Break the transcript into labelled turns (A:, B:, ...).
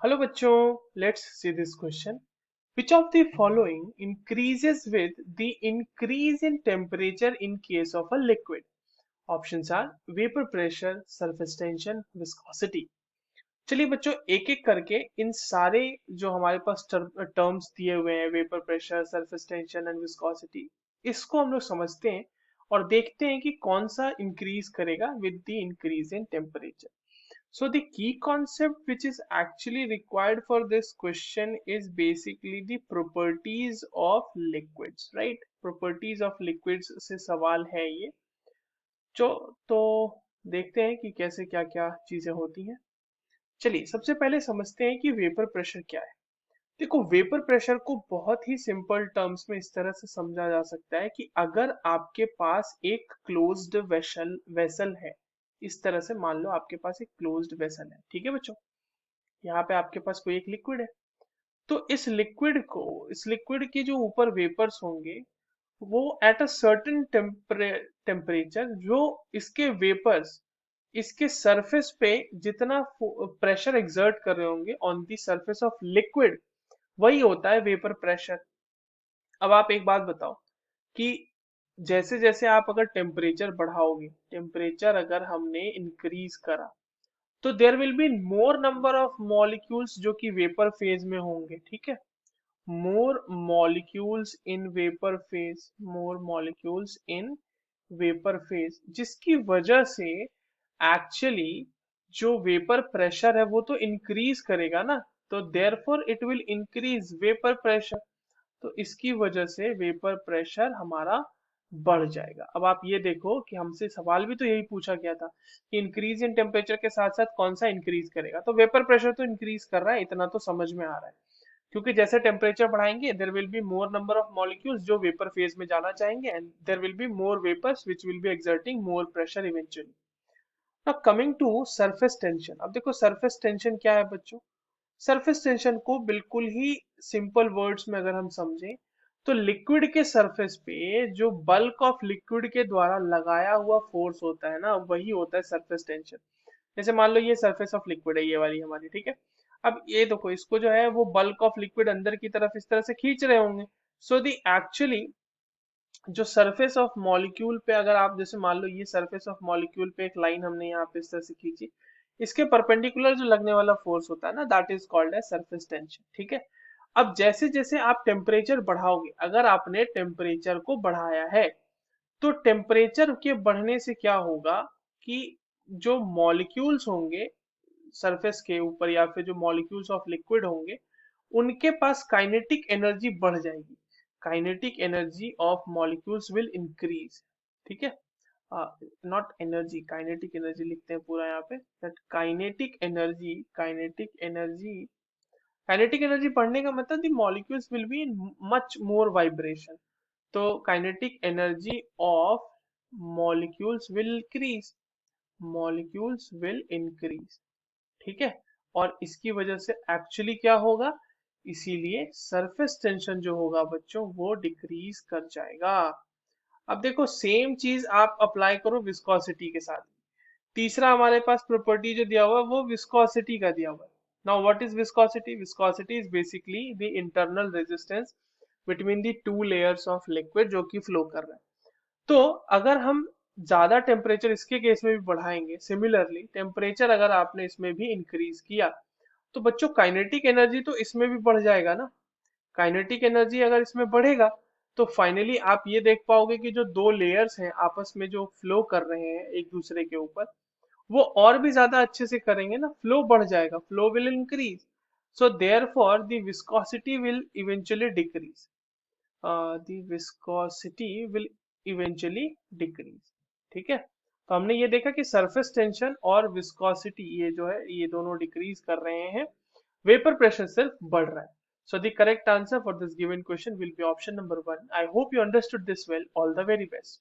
A: Hello बच्चों, let's see this question. Which of the following increases with the increase in temperature in case of a liquid? Options are vapor pressure, surface tension, viscosity. चलिए बच्चों, एक एक करके इन सारे जो हमारे पास टर्म्स दिए हुए हैं, vapour pressure, surface tension and viscosity, इसको हम लोग समझते हैं और देखते हैं कि कौन सा इंक्रीज करेगा with the increase in temperature. So the key concept which is actually required for this question is basically the properties of liquids, right? Properties of liquids से सवाल है ये. जो तो देखते हैं कि कैसे क्या क्या चीजें होती हैं. चलिए सबसे पहले समझते हैं कि वेपर प्रेशर क्या है. देखो, वेपर प्रेशर को बहुत ही सिंपल टर्म्स में इस तरह से समझा जा सकता है कि अगर आपके पास एक क्लोज्ड वेसल है, इस तरह से मान लो आपके पास एक क्लोज्ड वेसल है, ठीक है बच्चों. यहाँ पे आपके पास कोई एक लिक्विड है. तो इस लिक्विड के जो ऊपर वेपर्स होंगे, वो एट अ सर्टेन टेम्परेचर, जो इसके वेपर्स इसके सरफेस पे जितना प्रेशर एक्सर्ट कर रहे होंगे on the surface of liquid, वही होता है वेपर प्रेशर. अब आप एक बात बताओ कि जैसे जैसे आप अगर टेम्परेचर बढ़ाओगे, टेम्परेचर अगर हमने इंक्रीज करा, तो there will be more number of molecules जो कि वेपर फेज में होंगे, ठीक है. More molecules in vapour phase, more molecules in vapour phase, जिसकी वजह से एक्चुअली जो वेपर प्रेशर है वो तो इंक्रीज करेगा ना. तो therefore it will increase vapour pressure. तो इसकी वजह से वेपर प्रेशर हमारा बढ़ जाएगा. अब आप ये देखो कि हमसे सवाल भी तो यही पूछा गया था कि इंक्रीज इन टेम्परेचर के साथ साथ कौन सा इंक्रीज करेगा. तो वेपर प्रेशर तो इंक्रीज कर रहा है, इतना तो समझ में आ रहा है. क्योंकि जैसे टेम्परेचर बढ़ाएंगे there will be more number of molecules जो वेपर फेज में जाना चाहेंगे, and there will be more vapours which will be exerting more pressure eventually. Now coming to surface tension. अब देखो सरफेस टेंशन क्या है बच्चों. सरफेस टेंशन को बिल्कुल ही सिंपल वर्ड्स में अगर हम समझें, तो लिक्विड के सरफेस पे जो बल्क ऑफ लिक्विड के द्वारा लगाया हुआ फोर्स होता है ना, वही होता है सरफेस टेंशन. जैसे मान लो ये सरफेस ऑफ लिक्विड है, ये वाली हमारी, ठीक है. अब ये देखो, इसको जो है वो बल्क ऑफ लिक्विड अंदर की तरफ इस तरह से खींच रहे होंगे. सो दी एक्चुअली जो सरफेस ऑफ मॉलिक्यूल पे, अगर आप जैसे मान लो ये सरफेस ऑफ मॉलिक्यूल पे एक लाइन हमने यहाँ पे इस तरह से खींची, इसके परपेंडिकुलर जो लगने वाला फोर्स होता है ना, that is called as surface tension, ठीक है. अब जैसे जैसे आप टेम्परेचर बढ़ाओगे, अगर आपने टेम्परेचर को बढ़ाया है, तो टेम्परेचर के बढ़ने से क्या होगा कि जो मॉलिक्यूल्स होंगे सरफेस के ऊपर, या फिर जो मॉलिक्यूल्स ऑफ लिक्विड होंगे, उनके पास काइनेटिक एनर्जी बढ़ जाएगी. Kinetic energy of molecules will increase, ठीक है. नॉट एनर्जी, काइनेटिक एनर्जी लिखते हैं पूरा यहाँ पे, दैट काइनेटिक एनर्जी बढ़ने का मतलब the molecules will be in much more vibration. तो kinetic energy of molecules will increase, molecules will increase, ठीक है. और इसकी वजह से एक्चुअली क्या होगा, इसीलिए सरफेस टेंशन जो होगा बच्चों वो डिक्रीज कर जाएगा. अब देखो सेम चीज आप अप्लाई करो विस्कोसिटी के साथ. तीसरा हमारे पास प्रॉपर्टी जो दिया हुआ है वो विस्कोसिटी का दिया हुआ है. Now what is viscosity. Viscosity is basically the internal resistance between the two layers of liquid जो कि फ्लो कर रहा है. तो अगर हम ज्यादा टेम्परेचर इसके केस में भी बढ़ाएंगे, सिमिलरली टेम्परेचर अगर आपने इसमें भी इंक्रीज किया, तो बच्चों काइनेटिक एनर्जी तो इसमें भी बढ़ जाएगा ना. काइनेटिक एनर्जी अगर इसमें बढ़ेगा, तो फाइनली आप ये देख पाओगे कि जो दो लेयर्स हैं आपस में जो फ्लो कर रहे हैं एक दूसरे के ऊपर, वो और भी ज्यादा अच्छे से करेंगे ना, फ्लो बढ़ जाएगा, flow will increase. So therefore the viscosity will eventually decrease, the viscosity will eventually decrease, ठीक है. तो हमने ये देखा कि सरफेस टेंशन और विस्कोसिटी ये जो है ये दोनों डिक्रीज कर रहे हैं, वेपर प्रेशर सिर्फ बढ़ रहा है. So the correct answer for this given question will be option number 1. I hope you understood this well. All the very best.